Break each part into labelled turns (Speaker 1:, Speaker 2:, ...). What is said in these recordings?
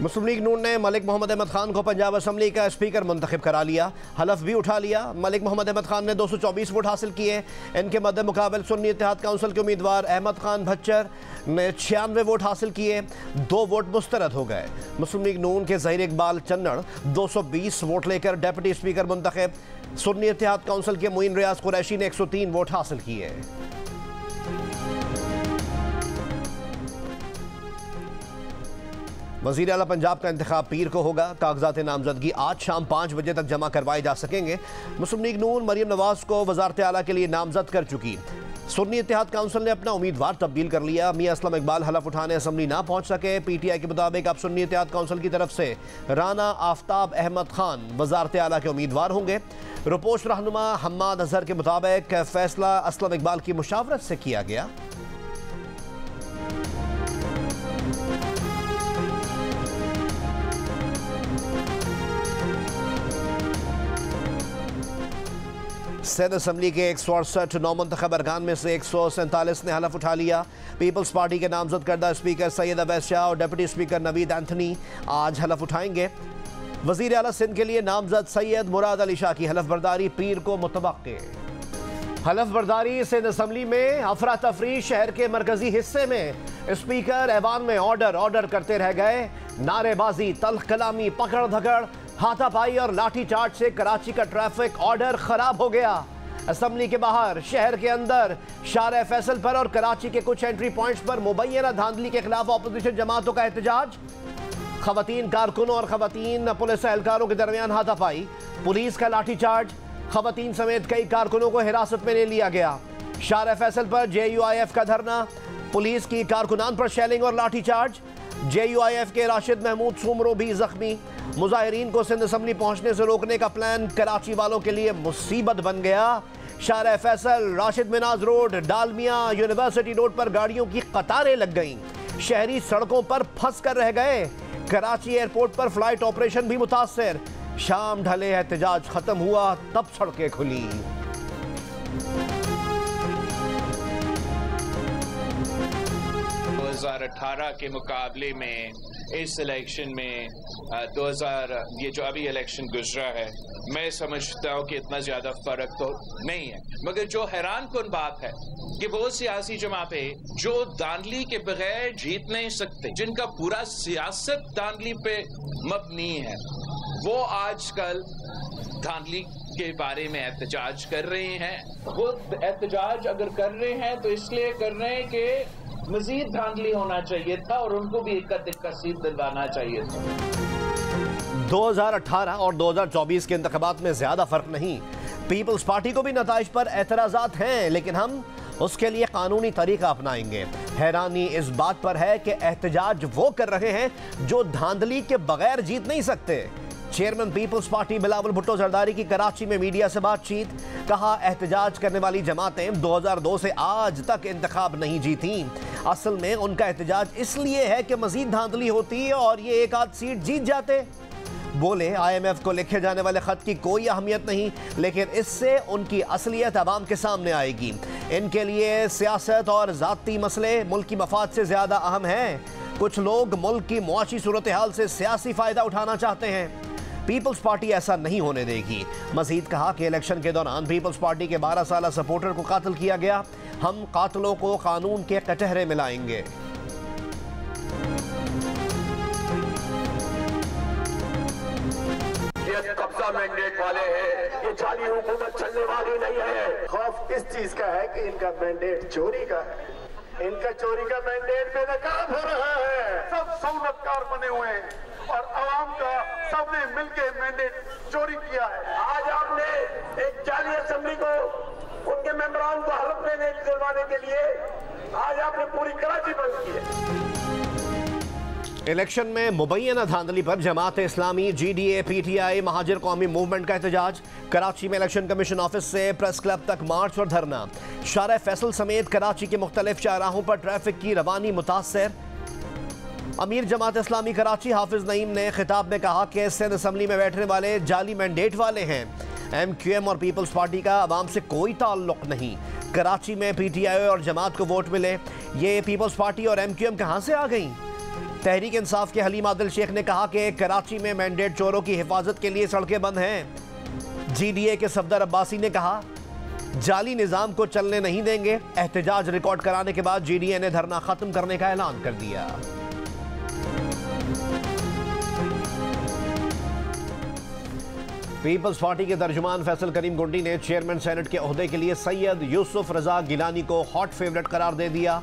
Speaker 1: मुस्लिम league नून ने मलिक मोहम्मद अहमद खान को Punjab assembly का स्पीकर मुंतखब करा लिया, हलफ भी उठा लिया। मलिक मोहम्मद अहमद खान ने 224 वोट हासिल किए। इनके मद्दे मुकाबल सुन्नी इत्तेहाद काउंसिल के उम्मीदवार अहमद खान भच्चर ने 96 वोट हासिल किए, 2 वोट मुस्तरद हो गए। मुस्लिम लीग नून के ज़हीर इकबाल चन्नड़ 220 वोट लेकर डिप्टी स्पीकर मुंतखब। सुन्नी इत्तेहाद काउंसिल के मुइन रियाज कुरैशी ने 103 वोट हासिल किए। वज़ीर आला पंजाब का इंतखाब पीर को होगा। कागजात नामजदगी आज शाम 5 बजे तक जमा करवाए जा सकेंगे। मुस्लिम लीग नून मरियम नवाज को वज़ारत आला के लिए नामजद कर चुकी। सुन्नी इत्तेहाद काउंसिल ने अपना उम्मीदवार तब्दील कर लिया। मियां असलम इकबाल हलफ उठाने असम्बली ना पहुंच सके। PTI के मुताबिक अब सुन्नी इत्तेहाद काउंसिल की तरफ से राना आफ्ताब अहमद खान वज़ारत आला के उम्मीदवार होंगे। रुपोश रहनुमा हम्माद अजहर के मुताबिक फैसला असलम इकबाल की मुशावरत से किया गया। सिंध असम्बली के 168 नौमंतखब अरकान में से 147 ने हलफ उठा लिया। पीपल्स पार्टी के नामजद करदा स्पीकर सैयद अवैस शाह और डिप्टी स्पीकर नवीद एंथनी आज हलफ उठाएंगे। वज़ीर आला सिंध के लिए नामजद सैयद मुराद अली शाह की हलफ बर्दारी पीर को मुतवक्के। हलफ बर्दारी सिंध असम्बली में अफरा तफरी। शहर के मरकजी हिस्से में स्पीकर ऐवान में ऑर्डर करते रह गए। नारेबाजी, तल्ख कलामी, पकड़ धकड़, हाथापाई और लाठी चार्ज से कराची का ट्रैफिक ऑर्डर खराब हो गया। असम्बली के बाहर, शहर के अंदर, शारे फैसल पर और कराची के कुछ एंट्री पॉइंट्स पर मुबैना धांधली के खिलाफ अपोजिशन जमातों का एहतजाज। खवातीन कारकुनों और खवातीन पुलिस एहलकारों के दरमियान हाथापाई, पुलिस का लाठी चार्ज, खवातीन समेत कई कारकुनों को हिरासत में ले लिया गया। शारे फैसल पर JUIF का धरना, पुलिस की कारकुनान पर शेलिंग और लाठी चार्ज। JUIF के राशिद महमूद सुमरो भी जख्मी। मुजाहिरीन को सिंध असम्बली पहुंचने से रोकने का प्लान कराची वालों के लिए मुसीबत बन गया। Sharae Faisal, Rashid Minhas road, Dalmia, university road पर गाड़ियों की कतारें लग गईं। शहरी सड़कों पर फंस कर रह गए। कराची एयरपोर्ट पर फ्लाइट ऑपरेशन भी मुतासर। शाम ढले एहतजाज खत्म हुआ तब सड़कें खुली।
Speaker 2: 2018 के मुकाबले में इस इलेक्शन में 2000 ये जो अभी इलेक्शन गुजरा है, मैं समझता हूँ कि इतना ज्यादा फर्क तो नहीं है। मगर जो हैरान कुन बात है कि वो सियासी जमातें जो धांधली के बगैर जीत नहीं सकते, जिनका पूरा सियासत धांधली पे मबनी है, वो आजकल धांधली के बारे में एहतजाज कर रहे हैं। खुद एहतजाज अगर कर रहे हैं तो इसलिए कर रहे हैं कि मजीद धांधली होना चाहिए था और उनको भी एक सीट दिलवाना चाहिए था।
Speaker 1: 2018 और 2024 के इंतखाबात में ज्यादा फर्क नहीं। पीपल्स पार्टी को भी नताइज पर एतराजात हैं, लेकिन हम उसके लिए कानूनी तरीका अपनाएंगे। हैरानी इस बात पर है कि एहतजाज वो कर रहे हैं जो धांधली के बगैर जीत नहीं सकते। Chairman People's Party Bilawal Bhutto Zardari की कराची में मीडिया से बातचीत। कहा, एहतजाज करने वाली जमातें 2002 से आज तक इंतखाब नहीं जीती। असल में उनका एहतजाज इसलिए है कि मजीद धांधली होती और ये एक आध सीट जीत जाते। बोले, IMF को लिखे जाने वाले खत की कोई अहमियत नहीं, लेकिन इससे उनकी असलियत अवाम के सामने आएगी। इनके लिए सियासत और ज़ाती मसले मुल्क की मफाद से ज़्यादा अहम हैं। कुछ लोग मुल्क की मुआशी सूरत हाल से सियासी फ़ायदा उठाना चाहते हैं। पीपल्स पार्टी ऐसा नहीं होने देगी। मजीद कहा कि इलेक्शन के दौरान पीपल्स पार्टी के 12 साला सपोर्टर को कातिल किया गया। हम कातिलों को कानून के कटहरे में लाएंगे।
Speaker 3: ये कब्जा मैंडेट वाले हैं, ये जाली हुकूमत चलने वाली नहीं है। खौफ इस चीज का है कि इनका मैंडेट चोरी का है। इनका चोरी का मैंडेट बेनकाब हो रहा है। सब सहूलतकार बने हुए हैं और आवाम का सबने मिलकर मैंडेट चोरी किया है। आज आपने एक जाली असेंबली को, उनके मेंबरान को हलफ लेने दिलवाने के लिए आज आपने पूरी कराची बंद की है।
Speaker 1: इलेक्शन में मुबैना धांधली पर Jamaat Islami, GDA, PTI, Muhajir कौमी मूवमेंट का एहतजाज। कराची में इलेक्शन कमीशन ऑफिस से प्रेस क्लब तक मार्च और धरना। शारे फैसल समेत कराची के मुख्तलिफ शाहराहों पर ट्रैफिक की रवानी मुतासर। अमीर जमात इस्लामी कराची हाफिज नईम ने खिताब में कहा कि सिंध असम्बली में बैठने वाले जाली मैंडेट वाले हैं। MQM और पीपल्स पार्टी का अवाम से कोई ताल्लुक नहीं। कराची में पीटीआई और जमात को वोट मिले, ये पीपल्स पार्टी और एमक्यूएम कहां से आ गई? तहरीक इंसाफ के हलीम आदिल शेख ने कहा कि कराची में मैंडेट चोरों की हिफाजत के लिए सड़कें बंद हैं। जीडीए के सफदर अब्बासी ने कहा जाली निजाम को चलने नहीं देंगे। एहतजाज रिकॉर्ड कराने के बाद जीडीए ने धरना खत्म करने का ऐलान कर दिया। पीपल्स पार्टी के तर्जुमान फैसल करीम गुंडी ने चेयरमैन सेनेट के ओहदे के लिए सैयद यूसुफ रजा गिलानी को हॉट फेवरेट करार दे दिया।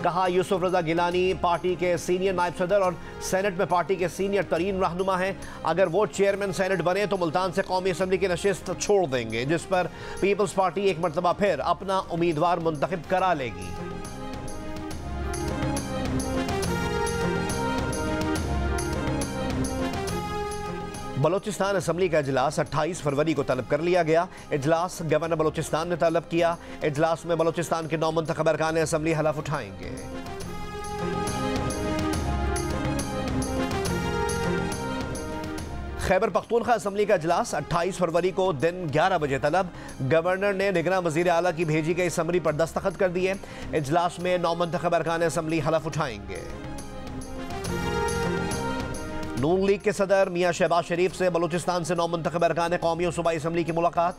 Speaker 1: कहा यूसुफ रजा गिलानी पार्टी के सीनियर नायब सदर और सेनेट में पार्टी के सीनियर तरीन रहनुमा हैं। अगर वो चेयरमैन सेनेट बने तो मुल्तान से कौमी असम्बली की नशिस्त छोड़ देंगे, जिस पर पीपल्स पार्टी एक मरतबा फिर अपना उम्मीदवार मुंतखब करा लेगी। बलोचिस्तान असम्बली का इजलास 28 फरवरी को तलब कर लिया गया। इजलास गवर्नर बलोचिस्तान ने तलब किया। इजलास में बलोचिस्तान के 9 मुंतखब अरकान असम्बली हलफ उठाएंगे। खैबर पख्तूनख्वा असम्बली का इजलास 28 फरवरी को दिन 11 बजे तलब। गवर्नर ने निगरान वजीर आला की भेजी गई समरी पर दस्तखत कर दिए। इजलास में 9 मुंतखब अरकान असम्बली हलफ उठाएंगे। नून लीग के सदर मियां शहबाज शरीफ से बलूचिस्तान से 9 मुंतखब अरकान कौमी और सूबाई असम्बली की मुलाकात।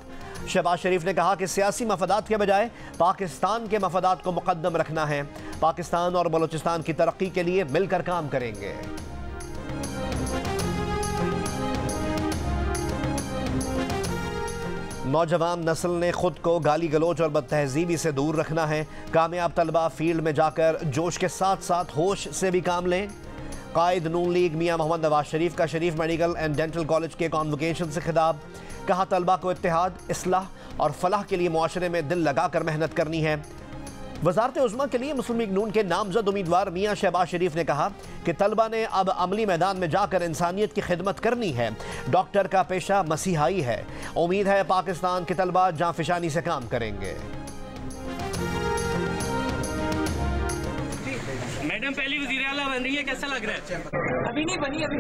Speaker 1: शहबाज शरीफ ने कहा कि सियासी मफादात के बजाय पाकिस्तान के मफादात को मुकद्दम रखना है। पाकिस्तान और बलूचिस्तान की तरक्की के लिए मिलकर काम करेंगे। नौजवान नस्ल ने खुद को गाली गलोच और बदतहजीबी से दूर रखना है। कामयाब तलबा फील्ड में जाकर जोश के साथ साथ होश से भी काम लें। कायद नून लीग मियां मोहम्मद नवाज शरीफ का शरीफ मेडिकल एंड डेंटल कॉलेज के कॉन्वोकेशन से खिताब। कहा तलबा को इत्तेहाद, इस्लाह और फलाह के लिए मुआशरे में दिल लगाकर मेहनत करनी है। वजारत उज़्मा के लिए मुस्लिम लीग नून के नामजद उम्मीदवार मियां शहबाज शरीफ ने कहा कि तलबा ने अब अमली मैदान में जाकर इंसानियत की खिदमत करनी है। डॉक्टर का पेशा मसीहाई है। उम्मीद है पाकिस्तान के तलबा जांफिशानी से काम करेंगे।
Speaker 4: मैडम पहली वज़ीर आला बन रही है, कैसा लग रहा है? अभी नहीं बनी, अभी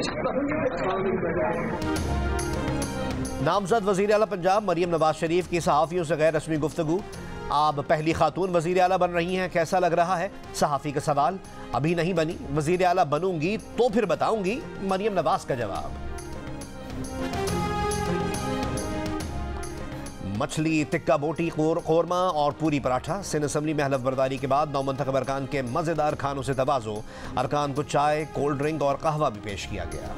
Speaker 1: नामजद वज़ीर आला पंजाब मरियम नवाज शरीफ की सहाफ़ियों से गैर रस्मी गुफ्तगू। आप पहली खातून वज़ीर आला बन रही हैं, कैसा लग रहा है? सहाफ़ी का सवाल। अभी नहीं बनी, वज़ीर आला बनूंगी तो फिर बताऊंगी, मरियम नवाज का जवाब। मछली, टिक्का बोटी, कोरमा और पूरी पराठा। सिंध असम्बली में हलफ बर्दारी के बाद 9 मुंतखब अरकान के मज़ेदार खानों से तवाज़ो। अरकान को चाय, कोल्ड ड्रिंक और कहवा भी पेश किया गया।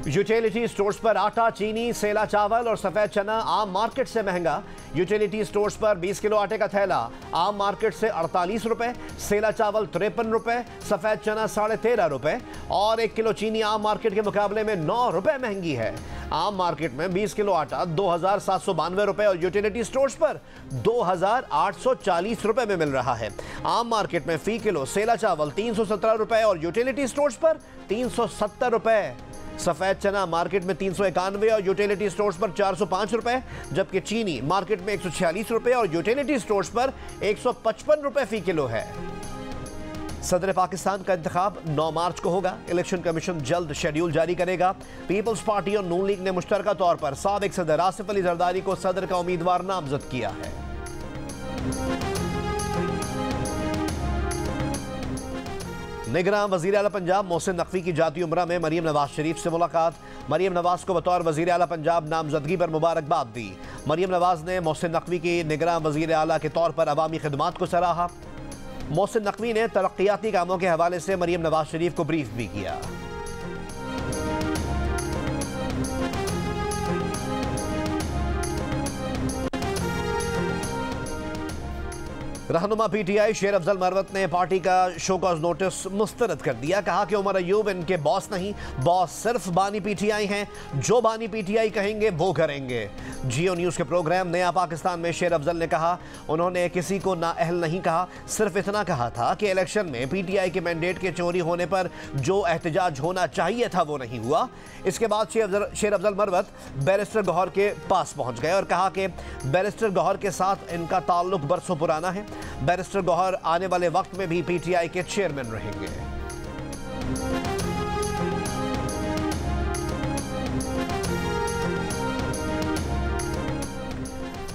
Speaker 1: यूटिलिटी स्टोर्स पर आटा, चीनी, सेला चावल और सफेद चना आम मार्केट से महंगा। यूटिलिटी स्टोर्स पर 20 किलो आटे का थैला आम मार्केट से 48 रुपए, सेला चावल 53 रुपए, सफेद चना 13.5 रुपए और 1 किलो चीनी आम मार्केट के मुकाबले में 9 रुपए महंगी है। आम मार्केट में 20 किलो आटा 2,792 रुपए और यूटिलिटी स्टोर्स पर 2,840 रुपए में मिल रहा है। आम मार्केट में फी किलो सेला चावल 317 रुपए और यूटिलिटी स्टोर्स पर 370 रुपए। सफेद चना मार्केट में 391 और यूटिलिटी स्टोर्स पर 405 रुपए, जबकि चीनी मार्केट में 146 रुपए और यूटिलिटी स्टोर्स पर 155 रुपए फी किलो है। सदर पाकिस्तान का इंतखाब 9 मार्च को होगा। इलेक्शन कमीशन जल्द शेड्यूल जारी करेगा। पीपल्स पार्टी और नून लीग ने मुश्तरका तौर पर साबिक सदर आसिफ अली जरदारी को सदर का उम्मीदवार नामजद किया है। निगरान वज़ीर आला पंजाब मोहसिन नकवी की जाती उम्रा में मरियम नवाज शरीफ से मुलाकात। मरियम नवाज को बतौर वज़ीर आला पंजाब नामजदगी पर मुबारकबाद दी। मरियम नवाज ने मोहसिन नकवी की निगरान वज़ीर आला के तौर पर अवामी खिदमात को सराहा। मोहसिन नकवी ने तरक्याती कामों के हवाले से मरियम नवाज शरीफ को ब्रीफ भी किया। रहनुमा पीटीआई शेर अफजल मरवत ने पार्टी का शोकॉज नोटिस मुस्तरद कर दिया। कहा कि उमर अयूब इनके बॉस नहीं, बॉस सिर्फ बानी पीटीआई हैं। जो बानी पीटीआई कहेंगे वो करेंगे। जियो न्यूज़ के प्रोग्राम नया पाकिस्तान में शेर अफजल ने कहा, उन्होंने किसी को नाअहल नहीं कहा, सिर्फ इतना कहा था कि इलेक्शन में पीटीआई के मैंडेट के चोरी होने पर जो एहतजाज होना चाहिए था वो नहीं हुआ। इसके बाद शेर अफजल मरवत बैरिस्टर गौहर के पास पहुंच गए और कहा कि बैरिस्टर गौहर के साथ इनका ताल्लुक बरसों पुराना है। बैरिस्टर गौहर आने वाले वक्त में भी पीटीआई के चेयरमैन रहेंगे।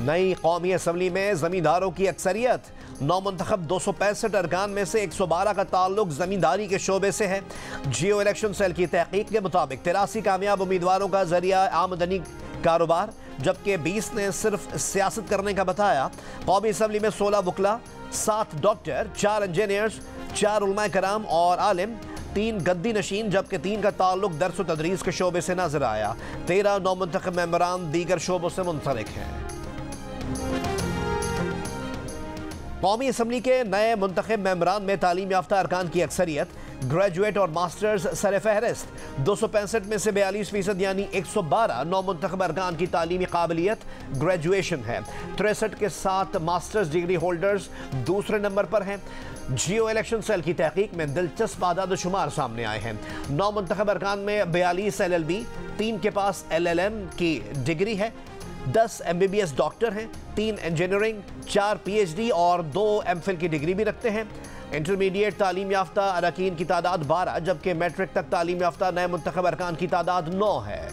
Speaker 1: नई कौमी असम्बली में जमींदारों की अक्सरियत। नौमुंतखब 265 अरकान में से 112 का ताल्लुक जमींदारी के शोबे से है। जियो इलेक्शन सेल की तहकीक के मुताबिक 83 कामयाब उम्मीदवारों का जरिया आमदनी कारोबार, जबकि 20 ने सिर्फ सियासत करने का बताया। कौमी असम्बली में 16 वकला, 7 डॉक्टर, 4 इंजीनियर्स, 4 उलमाए कराम और आलिम, 3 गद्दी नशीन, जबकि 3 का ताल्लुक दर्स व तदरीस के शोबे से नजर आया। 13 नौमुंतखब मेंबरान दीगर शोबों से मुंसलिक हैं। कौमी असम्बली के नए मुंतखब मेंबरान में तालीम याफ्ता अरकान की अक्सरियत, ग्रेजुएट और मास्टर्स सर फहरिस्त। 265 में से 42% यानी 112 नौमुंतखब अरकान की तालीमी काबिलियत ग्रेजुएशन है। 63 के साथ मास्टर्स डिग्री होल्डर्स दूसरे नंबर पर हैं। जियो इलेक्शन सेल की तहकीक में दिलचस्प आदाद शुमार सामने आए हैं। नौमुंतखब अरकान में 42 LLB, 3 के पास LLM की डिग्री है, 10 MBBS डॉक्टर हैं, 3 इंजीनियरिंग, 4 PhD और 2 MPhil की डिग्री भी रखते हैं। इंटरमीडिएट तालीम याफ्ता अरकान की तादाद 12, जबकि मैट्रिक तक तालीम याफ्ता नए मुंतखब अरकान की तादाद 9 है।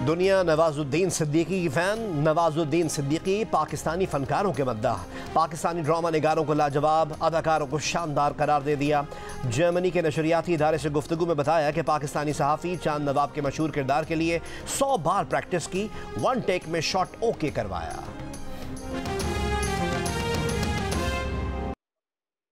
Speaker 1: दुनिया नवाजुद्दीन सिद्दीकी की फैन। नवाजुद्दीन सिद्दीकी पाकिस्तानी फनकारों के मद्दाह, पाकिस्तानी ड्रामा निगारों को लाजवाब, अदाकारों को शानदार करार दे दिया। जर्मनी के नशरियाती इदारे से गुफ्तगू में बताया कि पाकिस्तानी सहाफ़ी चांद नवाब के मशहूर किरदार के लिए 100 बार प्रैक्टिस की, 1 टेक में शॉट ओके करवाया।